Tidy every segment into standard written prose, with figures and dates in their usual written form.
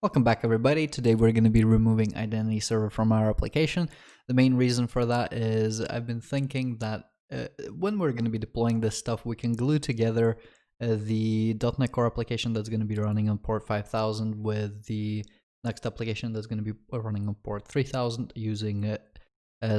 Welcome back, everybody. Today we're going to be removing identity server from our application. The main reason for that is I've been thinking that when we're going to be deploying this stuff, we can glue together the .NET Core application that's going to be running on port 5000 with the next application that's going to be running on port 3000 using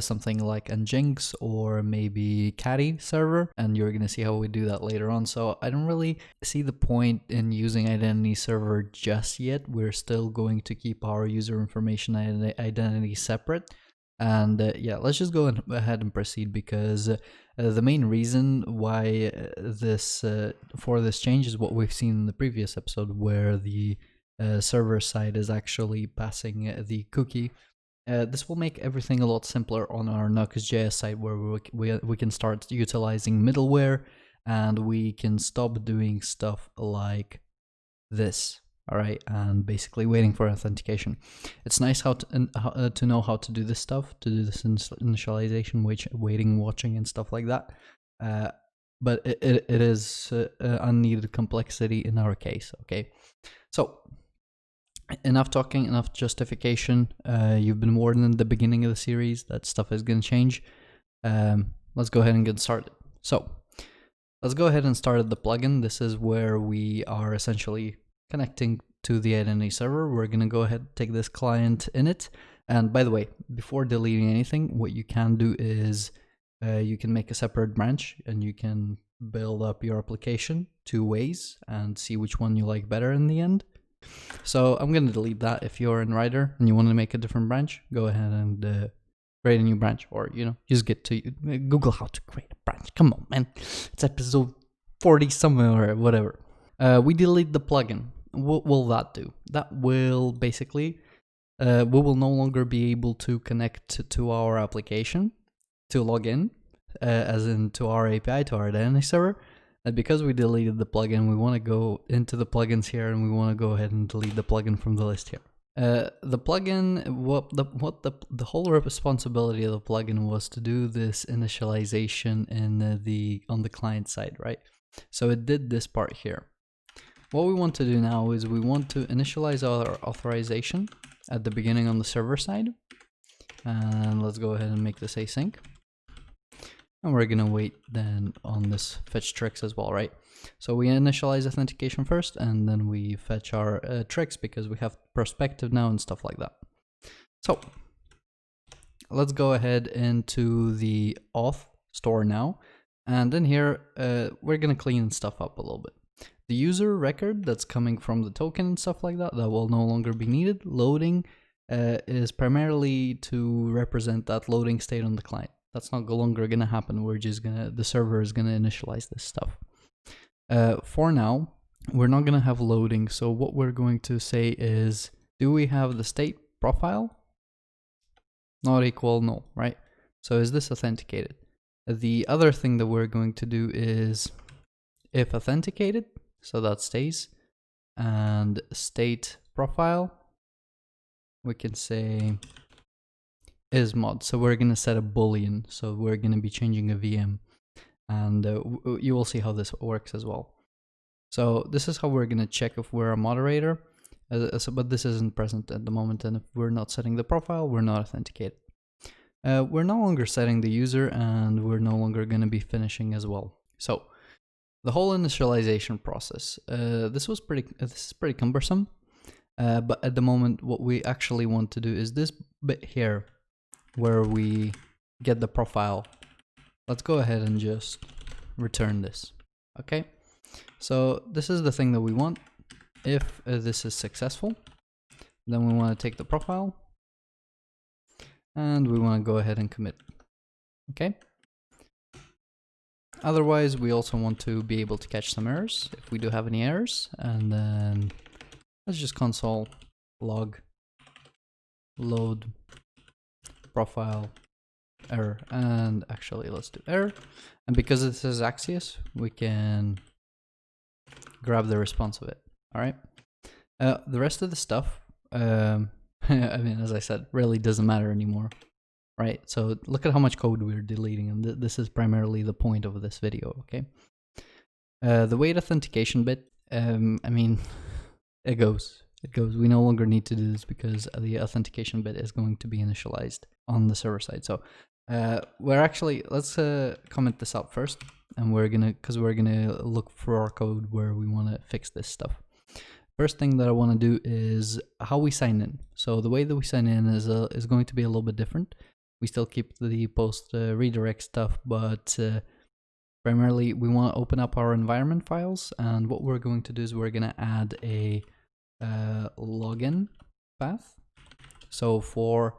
something like Nginx or maybe Caddy server, and you're going to see how we do that later on. So I don't really see the point in using identity server just yet. We're still going to keep our user information identity separate. And yeah, let's just go ahead and proceed, because the main reason why for this change is what we've seen in the previous episode, where the server side is actually passing the cookie. This will make everything a lot simpler on our Nuxtjs side, where we can start utilizing middleware, and we can stop doing stuff like this, all right, and basically waiting for authentication. It's nice to know how to do this stuff, to do this initialization, waiting, watching, and stuff like that. But it is unneeded complexity in our case, okay? So enough talking, enough justification. You've been warned in the beginning of the series that stuff is going to change. Let's go ahead and get started. So let's go ahead and start the plugin. This is where we are essentially connecting to the identity server. We're going to go ahead and take this client init. And by the way, before deleting anything, what you can do is you can make a separate branch, and you can build up your application 2 ways and see which one you like better in the end. So I'm going to delete that. If you're in Writer and you want to make a different branch, go ahead and create a new branch, or just get to Google how to create a branch. Come on, man, it's episode 40 somewhere or whatever. We delete the plugin. What will that do? That will basically we will no longer be able to connect to our application to log in, as in to our API, to our identity server. And because we deleted the plugin, we want to go into the plugins here, and we want to go ahead and delete the plugin from the list here. The plugin, the whole responsibility of the plugin was to do this initialization on the client side, right? So it did this part here. What we want to do now is we want to initialize our authorization at the beginning on the server side, and let's go ahead and make this async. And we're gonna wait then on this fetch tricks as well, right? So we initialize authentication first, and then we fetch our tricks, because we have perspective now and stuff like that. So let's go ahead into the auth store now, and in here we're gonna clean stuff up a little bit. The user record that's coming from the token and stuff like that will no longer be needed. Loading is primarily to represent that loading state on the client. That's no longer gonna happen. The server is gonna initialize this stuff. For now, we're not gonna have loading. So what we're going to say is, do we have the state profile? Not equal null, right? So is this authenticated? The other thing that we're going to do is if authenticated, so that stays, and state profile, we can say is mod. So we're going to set a boolean, so we're going to be changing a VM, and you will see how this works as well. So this is how we're going to check if we're a moderator, but this isn't present at the moment, and if we're not setting the profile, we're not authenticated. We're no longer setting the user, and we're no longer going to be finishing as well. So the whole initialization process, this is pretty cumbersome, but at the moment what we actually want to do is this bit here, where we get the profile. Let's go ahead and just return this. Okay, so this is the thing that we want. If this is successful, then we want to take the profile, and we want to go ahead and commit. Okay, otherwise we also want to be able to catch some errors if we do have any errors, and then let's just console log load profile error, and actually let's do error, and because this is axios, we can grab the response of it. All right, the rest of the stuff, I mean, as I said, really doesn't matter anymore, right? So look at how much code we're deleting, and this is primarily the point of this video. Okay, the wait authentication bit, I mean, it goes it goes. We no longer need to do this because the authentication bit is going to be initialized on the server side. So we're actually, let's comment this out first, and we're gonna look for our code where we want to fix this stuff. First thing that I want to do is how we sign in. So the way that we sign in is going to be a little bit different. We still keep the post redirect stuff, but primarily we want to open up our environment files, and what we're going to do is we're going to add a login path. So for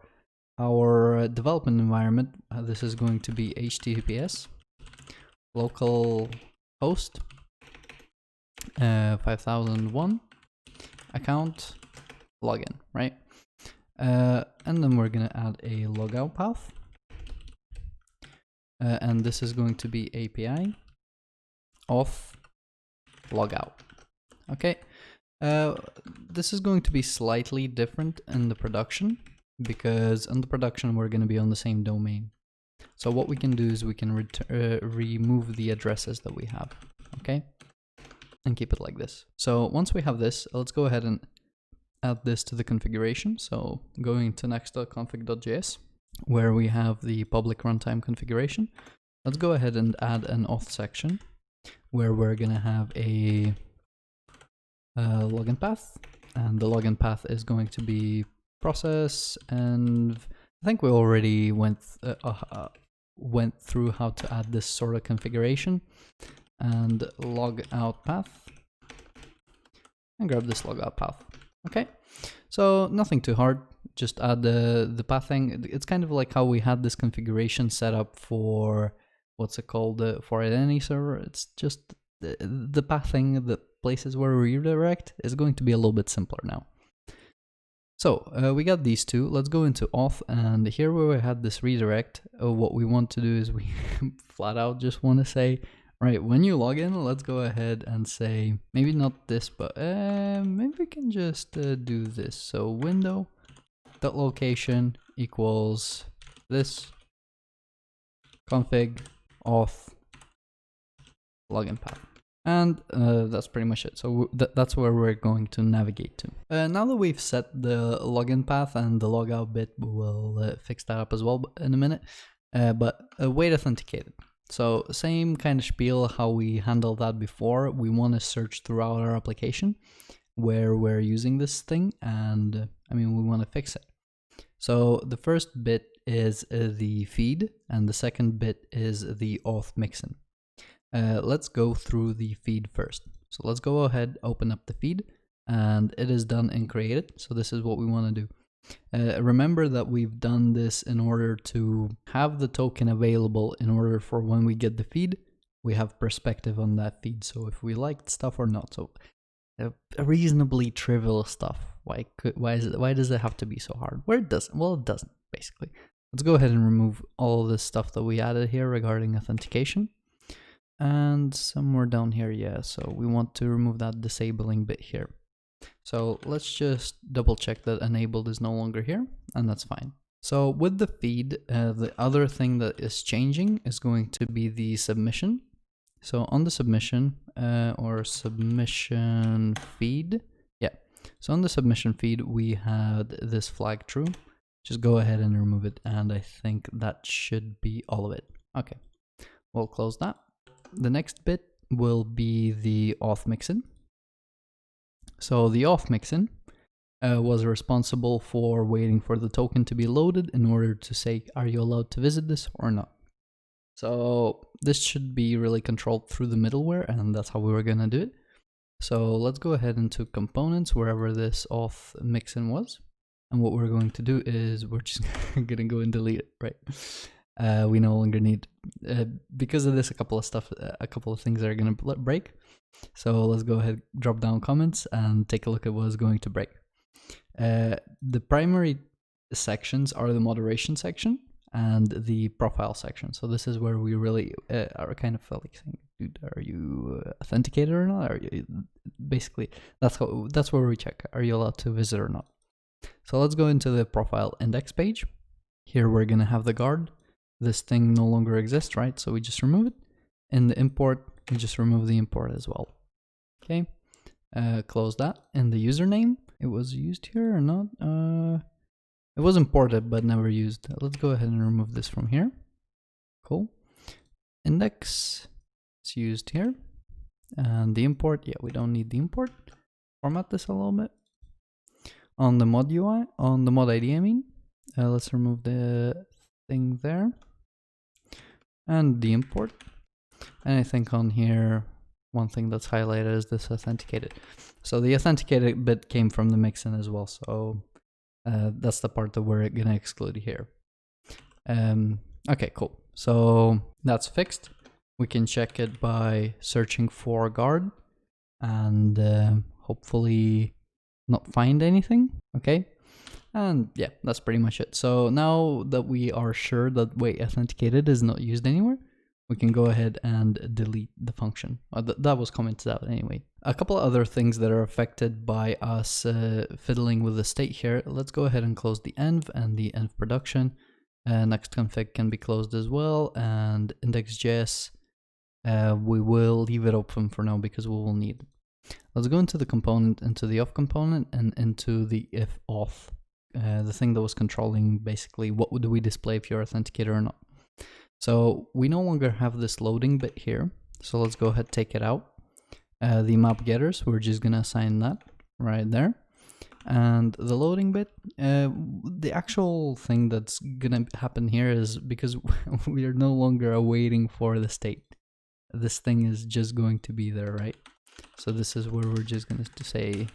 our development environment, this is going to be HTTPS localhost 5001 account login, right? And then we're gonna add a logout path, and this is going to be API auth logout. Okay, this is going to be slightly different in the production, because in the production we're going to be on the same domain. So what we can do is we can remove the addresses that we have, okay, and keep it like this. So once we have this, let's go ahead and add this to the configuration. So going to next.config.js, where we have the public runtime configuration, let's go ahead and add an auth section where we're going to have a login path, and the login path is going to be process, and I think we already went through how to add this sort of configuration, and logout path, and grab this logout path. Okay, so nothing too hard, just add the pathing. It's kind of like how we had this configuration set up for, what's it called, for identity server. It's just the pathing, the places where we redirect, is going to be a little bit simpler now. So we got these two. Let's go into auth, and here where we had this redirect, what we want to do is we flat out just want to say, right, when you log in, let's go ahead and say, maybe not this, but maybe we can just do this. So window.location equals this config auth login path. And that's pretty much it. So that's where we're going to navigate to. Now that we've set the login path and the logout bit, we'll fix that up as well in a minute. But wait authenticated. So same kind of spiel how we handled that before. We want to search throughout our application where we're using this thing, and we want to fix it. So the first bit is the feed, and the second bit is the auth mixin. Let's go through the feed first. So let's go ahead, open up the feed, and it is done and created. So this is what we want to do. Remember that we've done this in order to have the token available in order for when we get the feed, we have perspective on that feed. So if we liked stuff or not. So reasonably trivial stuff. Why does it have to be so hard? Where it doesn't? Well, it doesn't, basically. Let's go ahead and remove all of this stuff that we added here regarding authentication. And somewhere down here, yeah, so we want to remove that disabling bit here. So let's just double check that enabled is no longer here, and that's fine. So with the feed, the other thing that is changing is going to be the submission. So on the submission, or submission feed, yeah. So on the submission feed, we had this flag true. Just go ahead and remove it, and I think that should be all of it. Okay, we'll close that. The next bit will be the auth mixin. So the auth mixin was responsible for waiting for the token to be loaded in order to say, are you allowed to visit this or not? So this should be really controlled through the middleware, and that's how we were gonna do it. So let's go ahead into components, wherever this auth mixin was. And what we're going to do is we're just gonna go and delete it, right? We no longer need, because of this, a couple of things are going to break. So let's go ahead, drop down comments, and take a look at what is going to break. The primary sections are the moderation section and the profile section. So this is where we really are kind of like saying, dude, are you authenticated or not? Are you, basically, that's where we check, are you allowed to visit or not? So let's go into the profile index page. Here we're going to have the guard. This thing no longer exists, right? So we just remove it. In the import, we just remove the import as well. Okay, close that. In the username, it was used here or not. It was imported but never used. Let's go ahead and remove this from here. Cool. Index is used here. And the import, yeah, we don't need the import. Format this a little bit. On the mod UI, on the mod ID, I mean, let's remove the thing there. And the import. And I think on here, one thing that's highlighted is this authenticated. So the authenticated bit came from the mixin as well. So that's the part that we're gonna exclude here. Okay, cool. So that's fixed. We can check it by searching for guard and hopefully not find anything. Okay. And yeah, that's pretty much it. So now that we are sure that wait authenticated is not used anywhere, we can go ahead and delete the function. That was commented out anyway. A couple of other things that are affected by us fiddling with the state here. Let's go ahead and close the env and the env production. Next config can be closed as well, and index.js we will leave it open for now because we will need it. Let's go into the component, into the auth component, and into the if auth, the thing that was controlling basically what would we display if you're authenticated or not. So we no longer have this loading bit here. So let's go ahead, take it out. The map getters, we're just gonna assign that right there. And the loading bit, the actual thing that's gonna happen here is because we are no longer awaiting for the state. This thing is just going to be there, right? So this is where we're just going to say,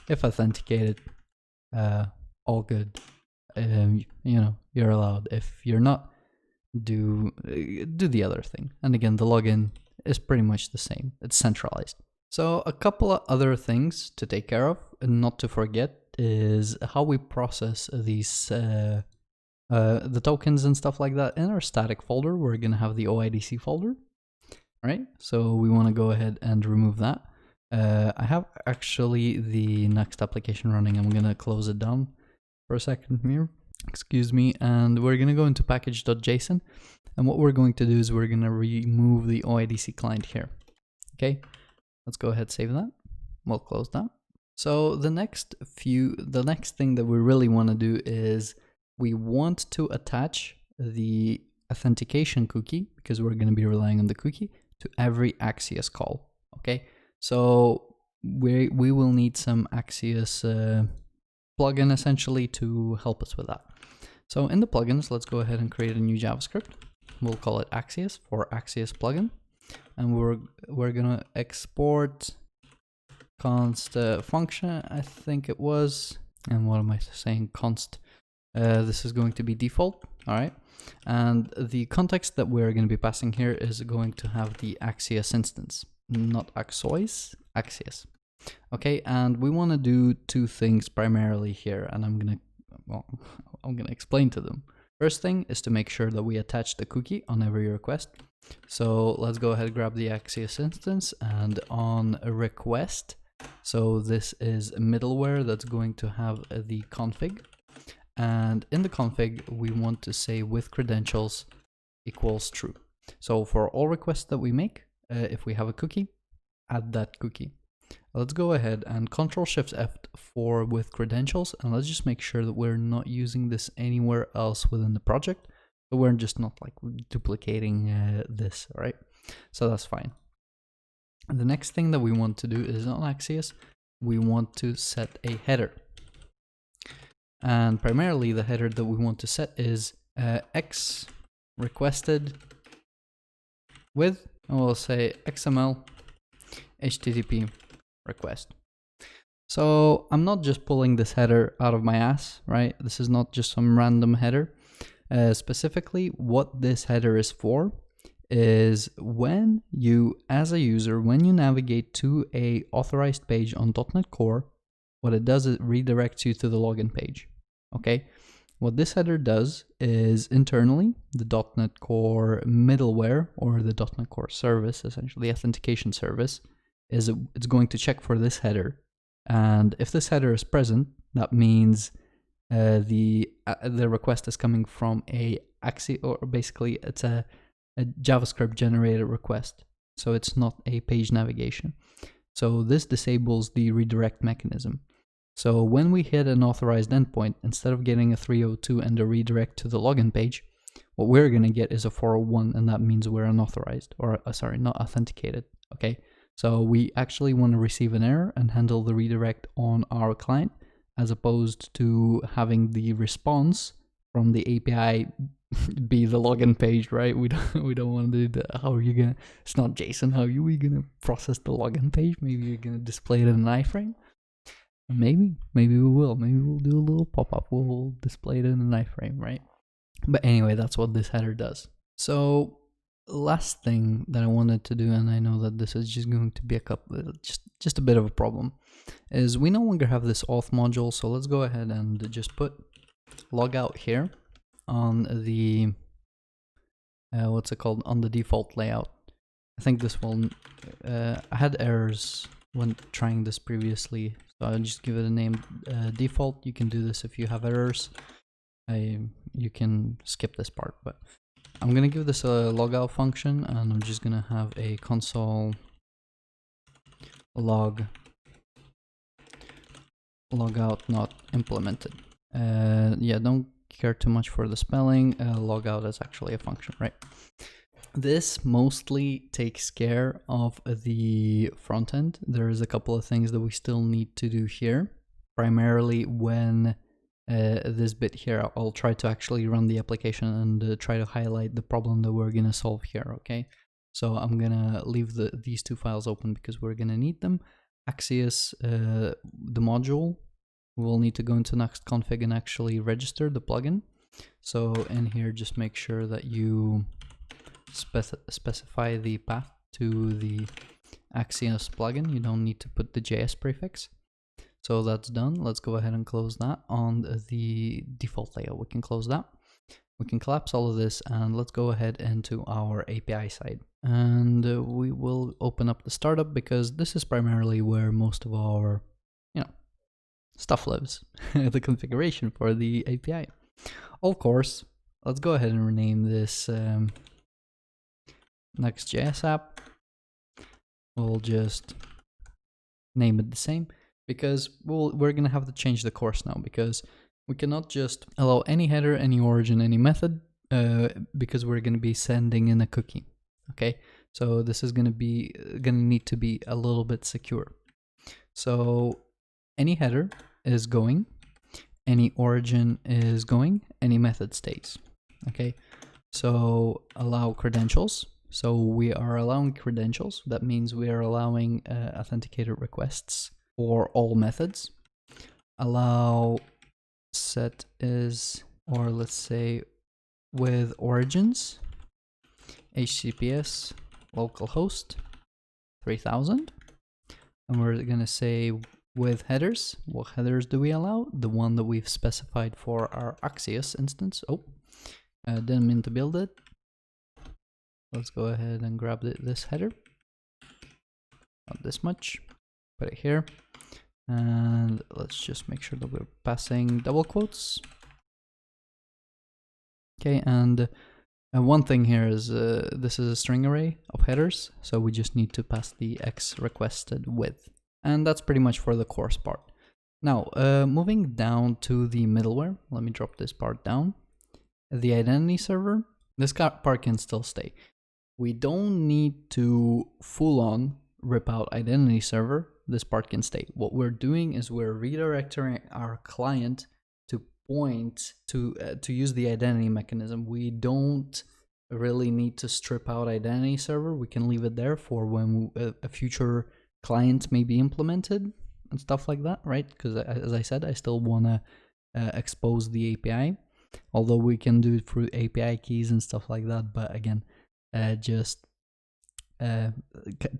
if authenticated, all good. You know, you're allowed. If you're not, do the other thing. And again, the login is pretty much the same. It's centralized. So a couple of other things to take care of and not to forget is how we process these the tokens and stuff like that. In our static folder, we're going to have the OIDC folder. Right, so we want to go ahead and remove that. I have actually the next application running. I'm gonna close it down for a second here. Excuse me, and we're gonna go into package.json, and what we're going to do is we're gonna remove the OIDC client here. Okay, let's go ahead, save that. We'll close that. So the next thing that we really want to do is we want to attach the authentication cookie, because we're going to be relying on the cookie, to every axios call. Okay, so we will need some axios plugin essentially to help us with that. So in the plugins, let's go ahead and create a new JavaScript. We'll call it axios for axios plugin, and we're gonna export const function, I think it was, and what am I saying, const. This is going to be default. All right. And the context that we're going to be passing here is going to have the axios instance, not axios, axios. Okay, and we want to do two things primarily here, and I'm gonna explain to them. First thing is to make sure that we attach the cookie on every request. So let's go ahead and grab the axios instance, and on a request, so this is a middleware that's going to have the config. And in the config, we want to say with credentials equals true. So for all requests that we make, if we have a cookie, add that cookie. Let's go ahead and Ctrl+Shift+F for with credentials, and let's just make sure that we're not using this anywhere else within the project. So we're just not like duplicating this, all right? So that's fine. And the next thing that we want to do is on axios, we want to set a header. And primarily the header that we want to set is x requested with, and we'll say XML HTTP request. So I'm not just pulling this header out of my ass, right? This is not just some random header. Specifically, what this header is for is when you, as a user, when you navigate to a authorized page on .NET Core, what it does is it redirects you to the login page. Okay, what this header does is internally the .NET Core middleware, or the .NET Core service, essentially the authentication service, is it's going to check for this header, and if this header is present, that means the request is coming from a axios, or basically it's a JavaScript generated request, so it's not a page navigation. So this disables the redirect mechanism. So when we hit an authorized endpoint, instead of getting a 302 and a redirect to the login page, what we're going to get is a 401, and that means we're unauthorized, or sorry, not authenticated. Okay, so we actually want to receive an error and handle the redirect on our client, as opposed to having the response from the API be the login page, right? We don't want to do that. How are you gonna? It's not JSON. How are we gonna process the login page? Maybe you're gonna display it in an iframe. Maybe we will. Maybe we'll do a little pop-up. We'll display it in an iframe, right? But anyway, that's what this header does. So last thing that I wanted to do, and I know that this is just going to be just a bit of a problem, is we no longer have this auth module. So let's go ahead and just put logout here on the what's it called, on the default layout. I think this will I had errors when trying this previously, so I'll just give it a name, default. You can do this if you have errors. You can skip this part, but I'm gonna give this a logout function, and I'm just gonna have a console logout not implemented. Yeah, don't care too much for the spelling. Logout is actually a function, right? This mostly takes care of the front end. There's a couple of things that we still need to do here. Primarily when this bit here, I'll try to actually run the application and try to highlight the problem that we're gonna solve here, okay? So I'm gonna leave these two files open because we're gonna need them. Axios, the module, we'll need to go into Nuxt config and actually register the plugin. So in here, just make sure that you specify the path to the Axios plugin. You don't need to put the JS prefix. So that's done. Let's go ahead and close that on the default layout. We can close that. We can collapse all of this, and let's go ahead into our API side. And we will open up the startup because this is primarily where most of our, stuff lives. The configuration for the API. Of course, let's go ahead and rename this Nuxtjs app. We'll just name it the same, because we're gonna have to change the course now, because we cannot just allow any header, any origin, any method, because we're gonna be sending in a cookie. Okay, so this is gonna need to be a little bit secure. So any header is going, any origin is going, any method stays. Okay, so allow credentials. So we are allowing credentials. That means we are allowing authenticated requests for all methods. Allow set is, or let's say with origins, HTTPS localhost 3000. And we're gonna say with headers, what headers do we allow? The one that we've specified for our Axios instance. Oh, didn't mean to build it. Let's go ahead and grab this header. Not this much. Put it here. And let's just make sure that we're passing double quotes. Okay, and one thing here is this is a string array of headers, so we just need to pass the X requested with. And that's pretty much for the course part. Now, moving down to the middleware, let me drop this part down. The identity server, this part can still stay. We don't need to full on rip out identity server. This part can stay. What we're doing is we're redirecting our client to point to use the identity mechanism. We don't really need to strip out identity server. We can leave it there for when a future client may be implemented and stuff like that, right? Because as I said, I still want to expose the API, although we can do it through API keys and stuff like that. But again, just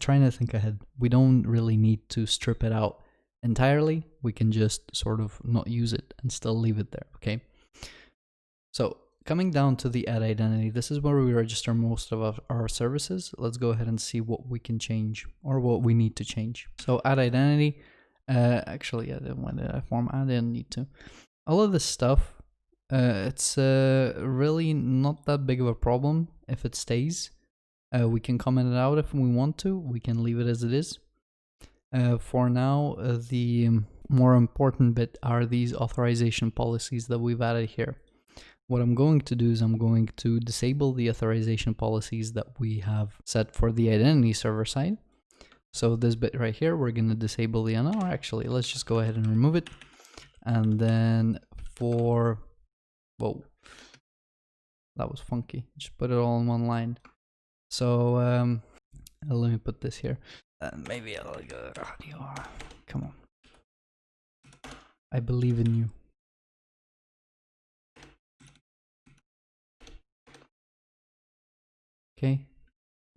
trying to think ahead. We don't really need to strip it out entirely. We can just sort of not use it and still leave it there, okay? So coming down to the add identity, this is where we register most of our services. Let's go ahead and see what we can change or what we need to change. So add identity, actually, when did I form? I didn't need to. All of this stuff, it's really not that big of a problem if it stays. We can comment it out if we want to. We can leave it as it is. For now, the more important bit are these authorization policies that we've added here. What I'm going to do is I'm going to disable the authorization policies that we have set for the identity server side. So this bit right here, we're going to disable the or actually, let's just go ahead and remove it. And then for, whoa, that was funky. Just put it all in one line. So let me put this here. And maybe I'll go, come on. I believe in you.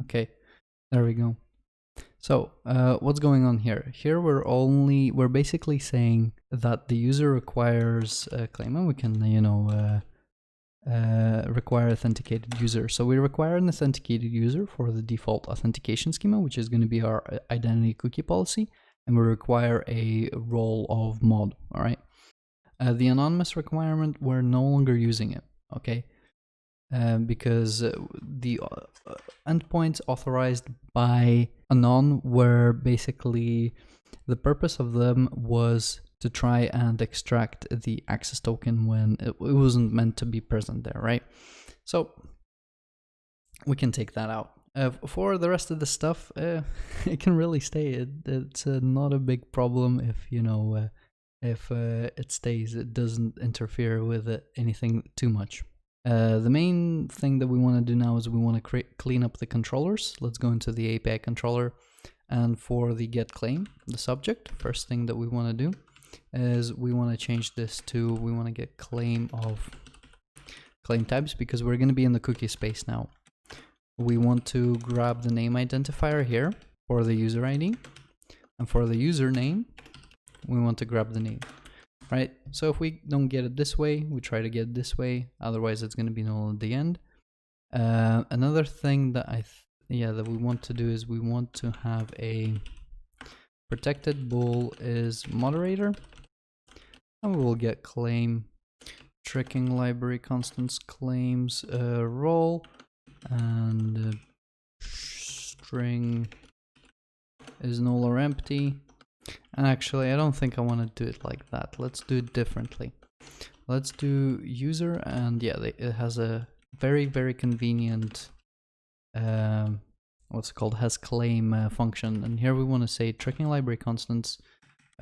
Okay, there we go. So what's going on here? Here we're basically saying that the user requires a claim, and we can, require authenticated user. So we require an authenticated user for the default authentication schema, which is going to be our identity cookie policy, and we require a role of mod. All right. The anonymous requirement, we're no longer using it. Okay. Because the endpoints authorized by anon were basically, the purpose of them was to try and extract the access token when it wasn't meant to be present there, right? So we can take that out. For the rest of the stuff, it can really stay. It's not a big problem if, if it stays. It doesn't interfere with anything too much. The main thing that we want to do now is we want to clean up the controllers. Let's go into the API controller, and for the get claim, the subject, first thing that we want to do is we want to change this to, we want to get claim of claim types, because we're going to be in the cookie space now. We want to grab the name identifier here for the user ID, and for the username, we want to grab the name. Right, so if we don't get it this way, we try to get it this way, otherwise it's going to be null at the end. Another thing that that we want to do is we want to have a protected bool is moderator, and we will get claim tricking library constants claims role, and string is null or empty. And actually, I don't think I want to do it like that. Let's do it differently. Let's do user, and yeah, it has a very, very convenient, what's it called, has claim function. And here we want to say tricking library constants,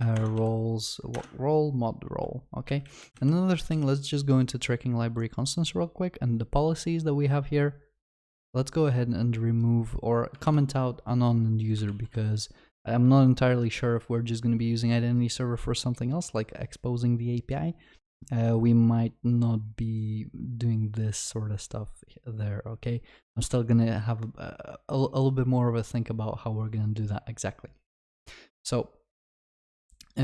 roles, role, mod role, okay? Another thing, let's just go into tricking library constants real quick, and the policies that we have here, let's go ahead and remove or comment out anon and user, because I'm not entirely sure if we're just going to be using identity server for something else, like exposing the API. We might not be doing this sort of stuff there, okay? I'm still going to have a little bit more of a think about how we're going to do that exactly. So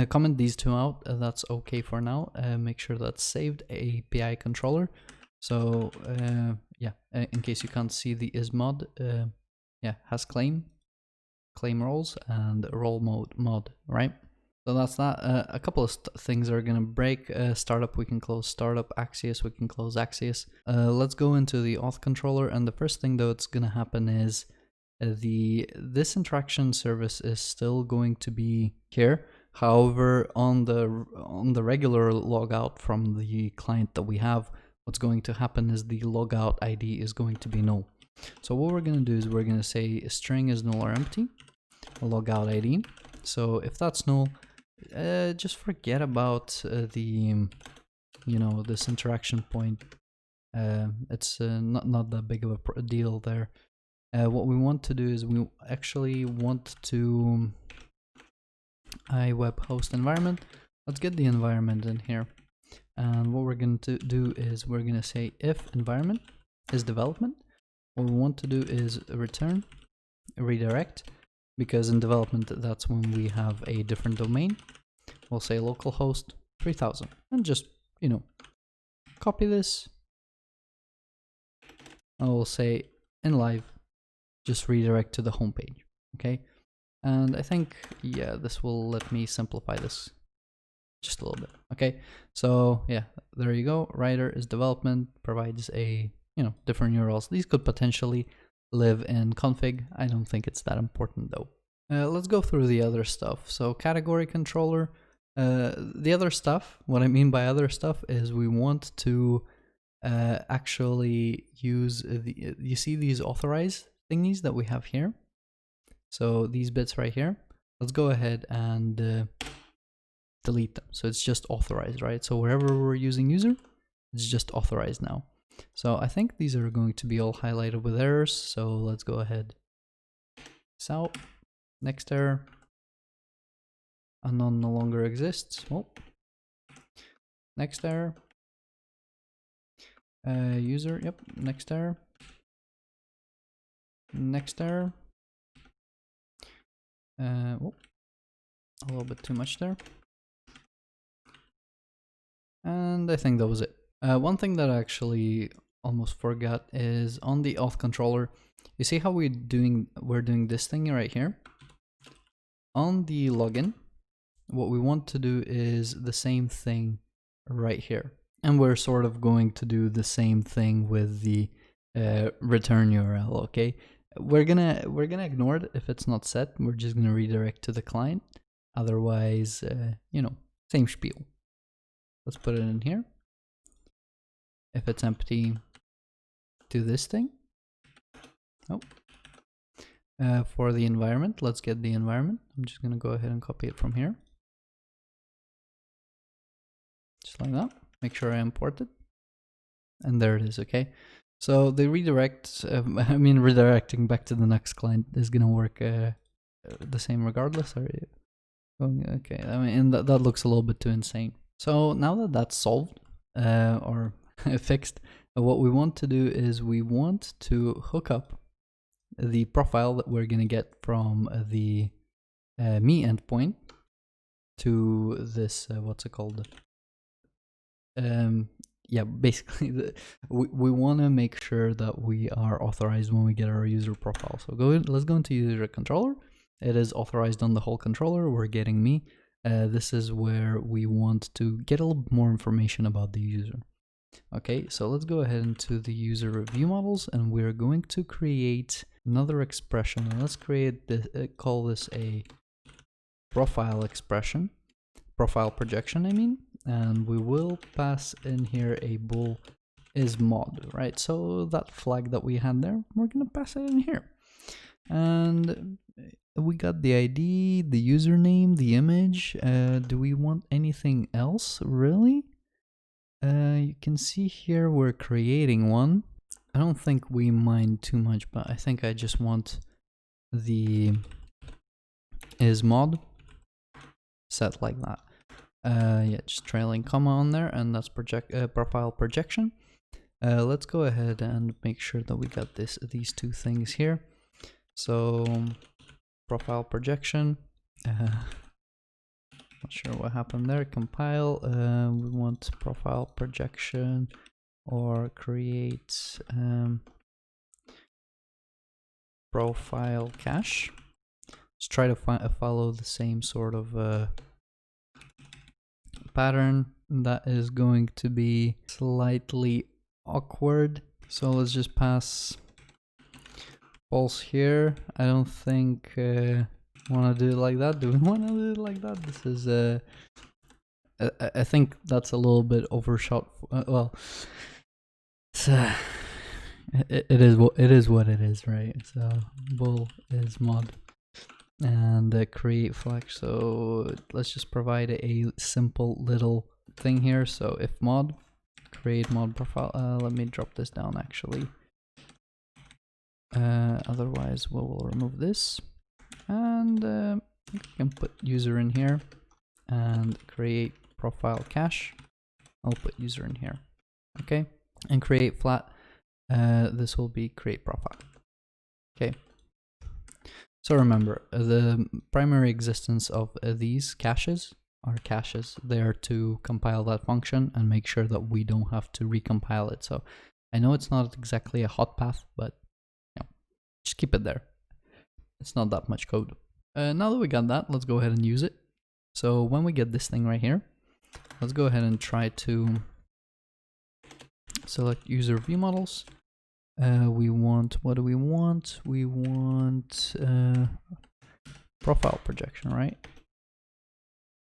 comment these two out, that's okay for now. Make sure that's saved, API controller. So yeah, in case you can't see the ismod, yeah, has claim roles, and role mod, right? So that's that. A couple of things are going to break. Startup, we can close startup. Axios, we can close axios. Let's go into the auth controller, and the first thing that's going to happen is this interaction service is still going to be here. However, on the regular logout from the client that we have, what's going to happen is the logout ID is going to be null. So what we're going to do is we're going to say string is null or empty, logout ID. So if that's null, just forget about the, this interaction point. It's not that big of a deal there. What we want to do is we actually want to web host environment. Let's get the environment in here. And what we're going to do is we're going to say if environment is development. What we want to do is return redirect, because in development that's when we have a different domain. We'll say localhost 3000, and just copy this. I will say in live, just redirect to the home page. Okay, and I think this will let me simplify this just a little bit. Okay, so yeah, there you go. Writer is development, provides a different URLs. These could potentially live in config. I don't think it's that important though. Let's go through the other stuff. So category controller, The other stuff, what I mean by other stuff is we want to actually use you see these authorize thingies that we have here? So these bits right here, let's go ahead and delete them. So it's just authorized, right? So wherever we're using user, it's just authorized now. So I think these are going to be all highlighted with errors. So let's go ahead. So next error, unknown no longer exists. Oh. Next error, user, yep, next error, next error. Oh, a little bit too much there. And I think that was it. One thing that I actually almost forgot is on the auth controller. You see how we're doing this thing right here? On the login, what we want to do is the same thing right here. And we're sort of going to do the same thing with the return URL, okay? We're gonna ignore it if it's not set. We're just gonna redirect to the client. Otherwise, you know, same spiel. Let's put it in here. If it's empty, do this thing. Oh. For the environment, let's get the environment. I'm just gonna go ahead and copy it from here. Just like that. Make sure I import it. And there it is, okay? So the redirect, redirecting back to the next client is gonna work the same regardless. Okay, I mean, and that looks a little bit too insane. So now that that's solved or fixed, what we want to do is we want to hook up the profile that we're gonna get from the me endpoint to this what's it called? Yeah, basically we want to make sure that we are authorized when we get our user profile. So let's go into user controller. It is authorized on the whole controller. We're getting me. This is where we want to get a little bit more information about the user. Okay, so let's go ahead into the user view models, and we're going to create another expression. Let's create this, call this a profile expression, profile projection, I mean, and we will pass in here a bool is mod, right? So that flag that we had there, we're gonna pass it in here. And we got the ID, the username, the image. Do we want anything else, really? You can see here we're creating one. I don't think we mind too much, but I think I just want the is mod set like that. Yeah, just trailing comma on there, and that's profile projection. Let's go ahead and make sure that we got these two things here. So profile projection. Not sure what happened there. Compile. We want profile projection or create profile cache. Let's try to follow the same sort of pattern. That is going to be slightly awkward. So let's just pass false here. I don't think want to do it like that. Do we want to do it like that? This is I think that's a little bit overshot. Well, it's, it is what it is, right? So bool is mod and create flag. So let's just provide a simple little thing here. So if mod create mod profile. Let me drop this down actually. Otherwise we will remove this, and we can put user in here and create profile cache. I'll put user in here, okay, and create flat. This will be create profile. Okay, so remember the primary existence of these caches are caches. They're to compile that function and make sure that we don't have to recompile it. So I know it's not exactly a hot path, but just keep it there. It's not that much code. Now that we got that, let's go ahead and use it. So when we get this thing right here, let's go ahead and try to select user view models. We want, what do we want? We want profile projection, right?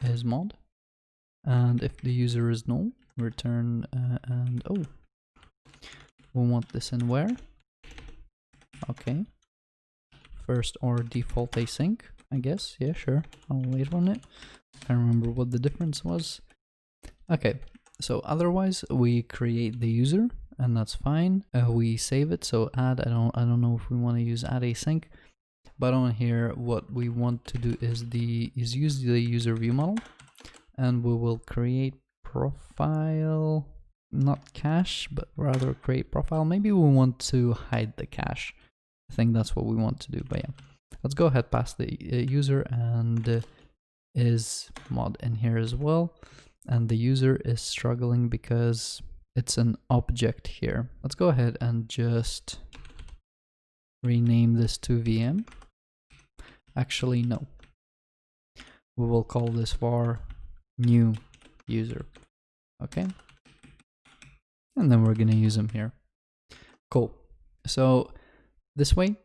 Is mod. And if the user is null, return and oh, we want this in where? Okay. First or default async, I guess. Yeah, sure. I'll wait on it. Can't remember what the difference was. Okay, so otherwise we create the user, and that's fine. We save it. So add. I don't know if we want to use add async, but on here, what we want to do is use the user view model, and we will create profile, not cache, but rather create profile. Maybe we want to hide the cache. I think that's what we want to do, but yeah. Let's go ahead past the user and is mod in here as well. And the user is struggling because it's an object here. Let's go ahead and just rename this to VM. Actually, no. We will call this var new user. Okay. And then we're going to use them here. Cool. So this way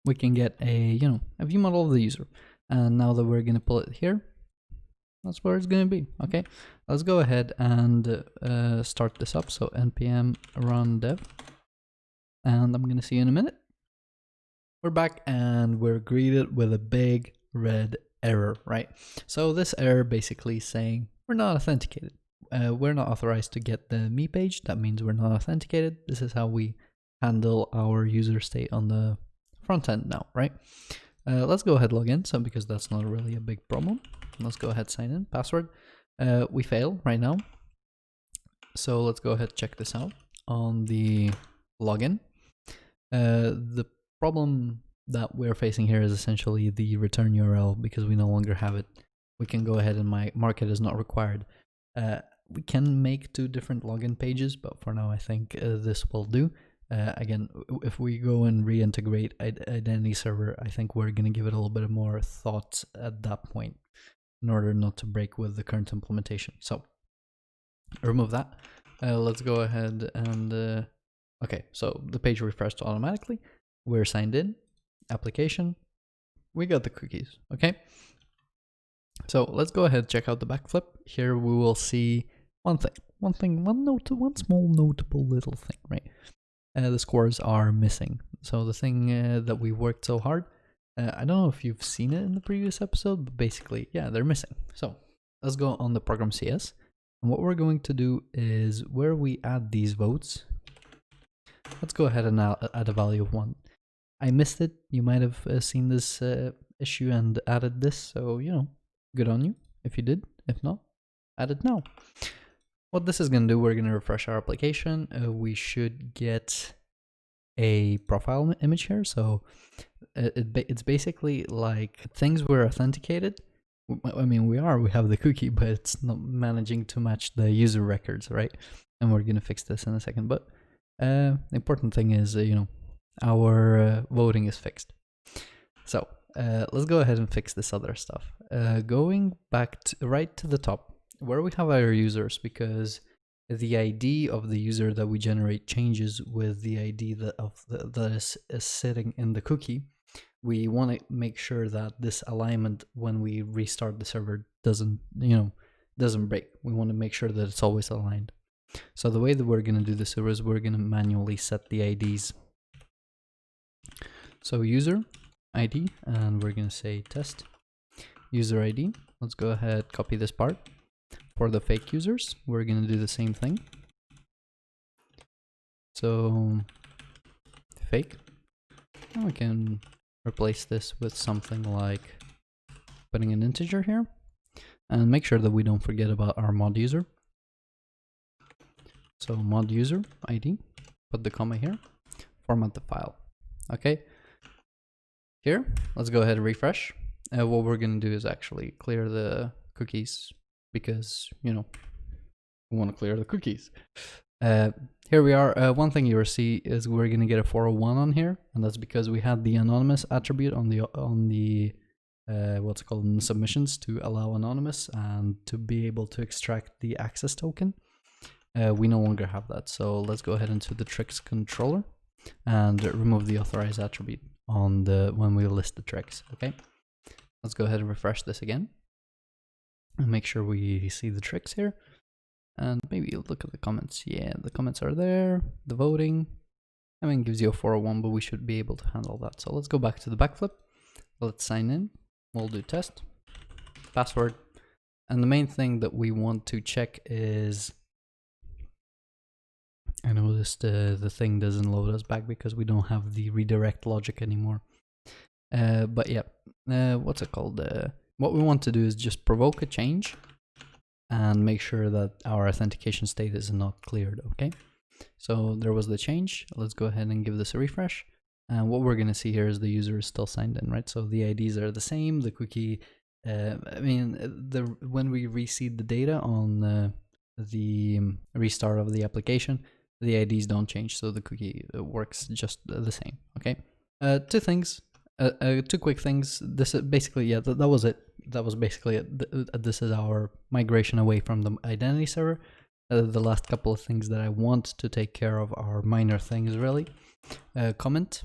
we can get a view model of the user. And now that we're going to pull it here, that's where it's going to be. Okay, let's go ahead and start this up. So npm run dev, and I'm going to see you in a minute. We're back and we're greeted with a big red error, right? So this error basically saying we're not authenticated. We're not authorized to get the me page. That means we're not authenticated. This is how we handle our user state on the front end now, right? Let's go ahead log in, so because that's not really a big problem. Let's go ahead sign in, password. We fail right now. So let's go ahead check this out on the login. The problem that we're facing here is essentially the return URL because we no longer have it. We can go ahead and mark it as not required. We can make 2 different login pages, but for now I think this will do. Again, if we go and reintegrate identity server, I think we're going to give it a little bit more thought at that point in order not to break with the current implementation. So remove that. Let's go ahead and okay, so the page refreshed automatically. We're signed in, application, we got the cookies. Okay, so let's go ahead, check out the backflip. Here we will see one small notable little thing, right? The scores are missing. So the thing that we worked so hard, I don't know if you've seen it in the previous episode, but basically, yeah, they're missing. So let's go on the program CS. And what we're going to do is where we add these votes, let's go ahead and now add a value of 1. I missed it. You might have seen this issue and added this. So, good on you if you did. If not, add it now. What this is going to do, we're going to refresh our application. We should get a profile image here. So it's basically like things were authenticated. I mean, we have the cookie, but it's not managing to match the user records, right? And we're going to fix this in a second. But the important thing is, our voting is fixed. So let's go ahead and fix this other stuff. Going back right to the top, where we have our users, because the ID of the user that we generate changes with the ID that is sitting in the cookie. We want to make sure that this alignment, when we restart the server, doesn't break. We want to make sure that it's always aligned. So the way that we're going to do this is we're going to manually set the IDs. So user ID, and we're going to say test user ID. Let's go ahead, copy this part. For the fake users, we're going to do the same thing. So fake, and we can replace this with something like putting an integer here, and make sure that we don't forget about our mod user. So mod user ID, put the comma here, format the file. Okay, here, let's go ahead and refresh. What we're going to do is actually clear the cookies, because we want to clear the cookies. Here we are. One thing you will see is we're going to get a 401 on here, and that's because we had the anonymous attribute on the what's it called in the submissions to allow anonymous and to be able to extract the access token. We no longer have that, so let's go ahead into the tricks controller and remove the authorized attribute on when we list the tricks. Okay, let's go ahead and refresh this again. and make sure we see the tricks here. And maybe look at the comments. Yeah, the comments are there. The voting. I mean, it gives you a 401, but we should be able to handle that. So let's go back to the backflip. Let's sign in. We'll do test. Password. And the main thing that we want to check is... I noticed the thing doesn't load us back because we don't have the redirect logic anymore. But yeah, what's it called? What we want to do is just provoke a change and make sure that our authentication state is not cleared, okay? So there was the change. Let's go ahead and give this a refresh. And what we're going to see here is the user is still signed in, right? So the IDs are the same. The cookie, I mean, when we reseed the data on the restart of the application, the IDs don't change, so the cookie works just the same, okay? Two quick things. This is basically, yeah, that was it. That was basically it. This is our migration away from the identity server. The last couple of things that I want to take care of are minor things, really. Comment.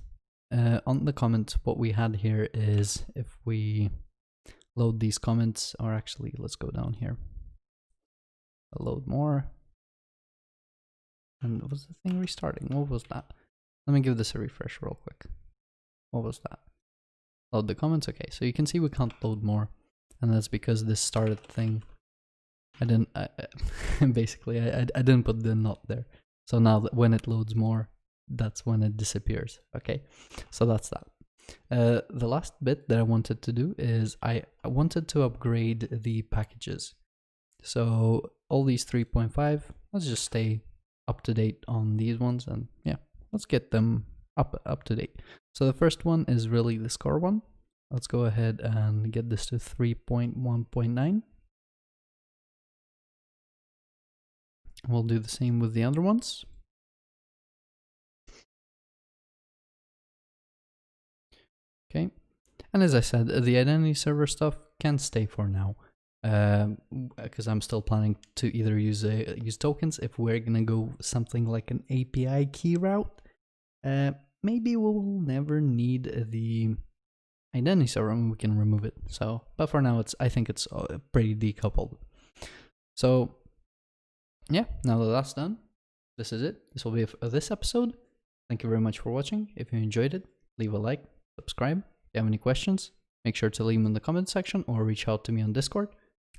On the comment, what we had here is if we load these comments, or actually, let's go down here. Load more. And was the thing restarting? What was that? Let me give this a refresh real quick. What was that? Load the comments. Okay, so you can see we can't load more, and that's because this started thing. I didn't. Basically, I didn't put the not there. So now that when it loads more, that's when it disappears. Okay, so that's that. The last bit that I wanted to do is I wanted to upgrade the packages. So all these 3.5, let's just stay up to date on these ones, and yeah, let's get them up to date. So the first one is really the score one. Let's go ahead and get this to 3.1.9. We'll do the same with the other ones. Okay, and as I said, the identity server stuff can stay for now, because I'm still planning to either use tokens. If we're gonna go something like an API key route, maybe we'll never need the identity server and we can remove it. So, but for now, I think it's pretty decoupled. So yeah, now that that's done, this is it. This will be this episode. Thank you very much for watching. If you enjoyed it, leave a like, subscribe. If you have any questions, make sure to leave them in the comment section or reach out to me on Discord.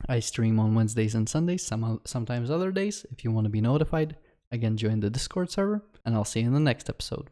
I stream on Wednesdays and Sundays, sometimes other days. If you want to be notified, again, join the Discord server, and I'll see you in the next episode.